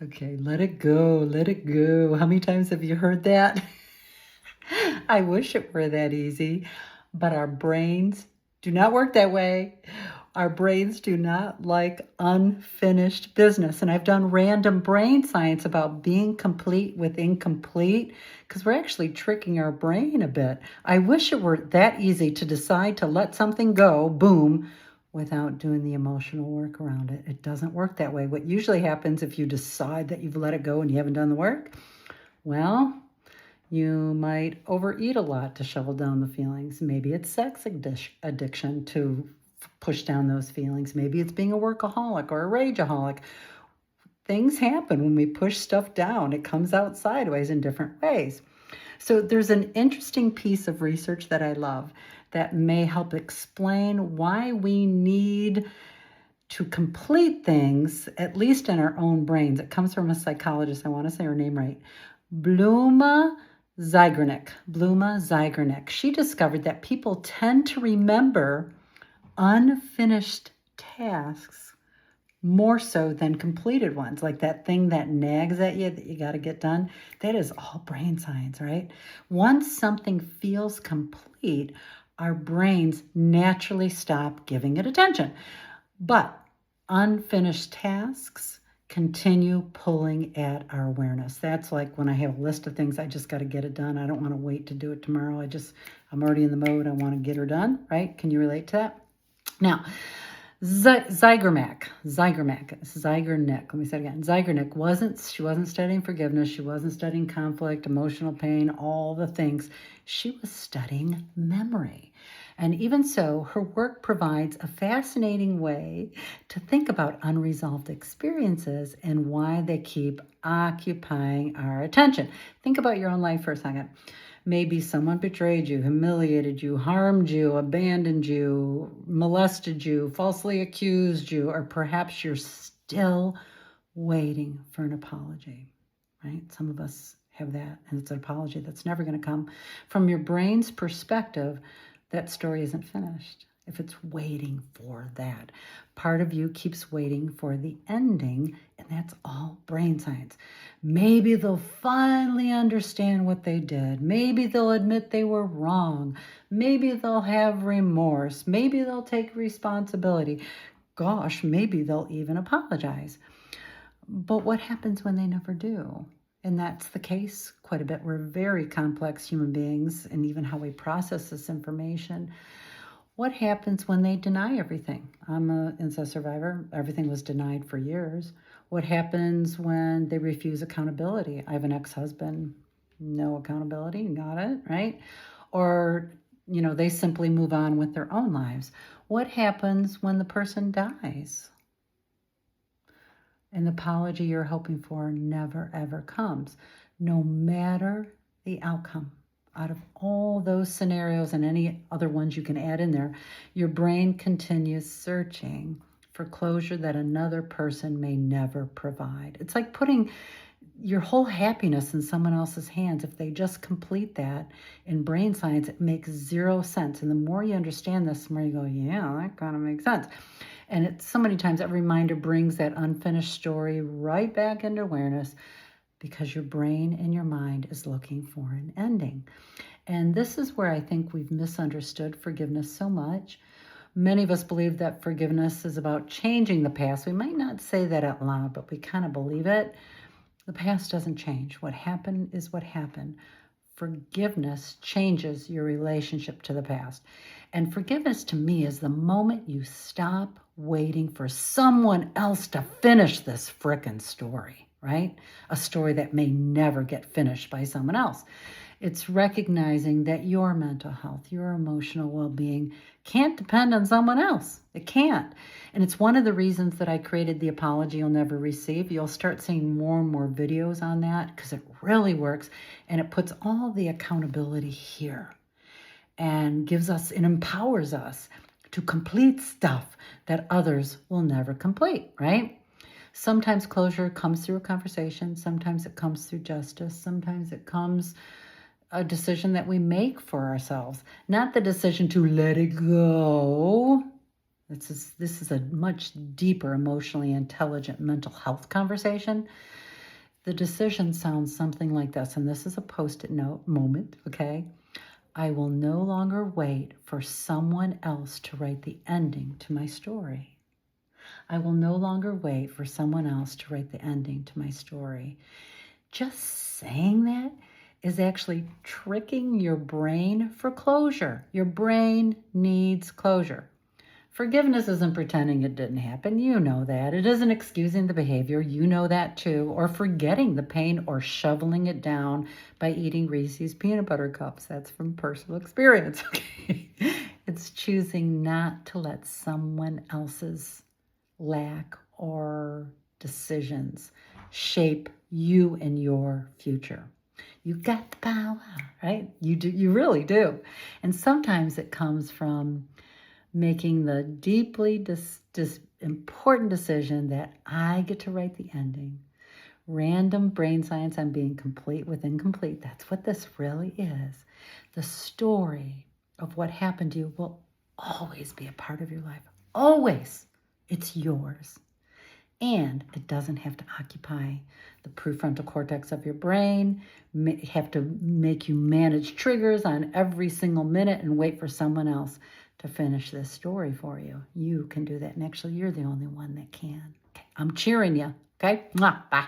Okay, let it go, let it go. How many times have you heard that? I wish it were that easy, but our brains do not work that way. Our brains do not like unfinished business. And I've done random brain science about being complete with incomplete because we're actually tricking our brain a bit. I wish it were that easy to decide to let something go, boom, without doing the emotional work around it. It doesn't work that way. What usually happens if you decide that you've let it go and you haven't done the work, well, you might overeat a lot to shovel down the feelings. Maybe it's sex addiction to push down those feelings. Maybe it's being a workaholic or a rageaholic. Things happen when we push stuff down. It comes out sideways in different ways. So there's an interesting piece of research that I love that may help explain why we need to complete things, at least in our own brains. It comes from a psychologist. I want to say her name right. Bluma Zeigarnik. She discovered that people tend to remember unfinished tasks more so than completed ones, like that thing that nags at you that you got to get done. That is all brain science, right? Once something feels complete, our brains naturally stop giving it attention. But unfinished tasks continue pulling at our awareness. That's like when I have a list of things, I just got to get it done. I don't want to wait to do it tomorrow. I'm already in the mode. I want to get her done, right? Can you relate to that? Now, Zeigarnik, let me say it again. She wasn't studying forgiveness. She wasn't studying conflict, emotional pain, all the things. She was studying memory. And even so, her work provides a fascinating way to think about unresolved experiences and why they keep occupying our attention. Think about your own life for a second. Maybe someone betrayed you, humiliated you, harmed you, abandoned you, molested you, falsely accused you, or perhaps you're still waiting for an apology, right? Some of us have that, and it's an apology that's never going to come. From your brain's perspective, that story isn't finished. If it's waiting for that, part of you keeps waiting for the ending, and that's all brain science. Maybe they'll finally understand what they did. Maybe they'll admit they were wrong. Maybe they'll have remorse. Maybe they'll take responsibility. Gosh, maybe they'll even apologize. But what happens when they never do? And that's the case quite a bit. We're very complex human beings, and even how we process this information. What happens when they deny everything? I'm an incest survivor. Everything was denied for years. What happens when they refuse accountability? I have an ex-husband, no accountability, got it, right? Or, they simply move on with their own lives. What happens when the person dies? An apology you're hoping for never, ever comes, no matter the outcome. Out of all those scenarios and any other ones you can add in there, your brain continues searching for closure that another person may never provide. It's like putting your whole happiness in someone else's hands. If they just complete that, in brain science, it makes zero sense. And the more you understand this, the more you go, yeah, that kind of makes sense. And it's so many times that reminder brings that unfinished story right back into awareness, because your brain and your mind is looking for an ending. And this is where I think we've misunderstood forgiveness so much. Many of us believe that forgiveness is about changing the past. We might not say that out loud, but we kind of believe it. The past doesn't change. What happened is what happened. Forgiveness changes your relationship to the past. And forgiveness to me is the moment you stop waiting for someone else to finish this frickin' story, right? A story that may never get finished by someone else. It's recognizing that your mental health, your emotional well-being can't depend on someone else. It can't. And it's one of the reasons that I created the apology you'll never receive. You'll start seeing more and more videos on that because it really works. And it puts all the accountability here and gives us and empowers us to complete stuff that others will never complete, right? Sometimes closure comes through a conversation. Sometimes it comes through justice. Sometimes it comes a decision that we make for ourselves, not the decision to let it go. This is a much deeper, emotionally intelligent mental health conversation. The decision sounds something like this, and this is a post-it note moment, okay? I will no longer wait for someone else to write the ending to my story. I will no longer wait for someone else to write the ending to my story. Just saying that is actually tricking your brain for closure. Your brain needs closure. Forgiveness isn't pretending it didn't happen. You know that. It isn't excusing the behavior. You know that too. Or forgetting the pain or shoveling it down by eating Reese's peanut butter cups. That's from personal experience. Okay. It's choosing not to let someone else's lack or decisions shape you and your future. You got the power, right? You do. You really do. And sometimes it comes from making the deeply important decision that I get to write the ending. Random brain science on being complete with incomplete. That's what this really is. The story of what happened to you will always be a part of your life. Always. It's yours. And it doesn't have to occupy the prefrontal cortex of your brain, have to make you manage triggers on every single minute and wait for someone else to finish this story for you. You can do that. And actually, you're the only one that can. Okay, I'm cheering you. Okay? Mwah, bye.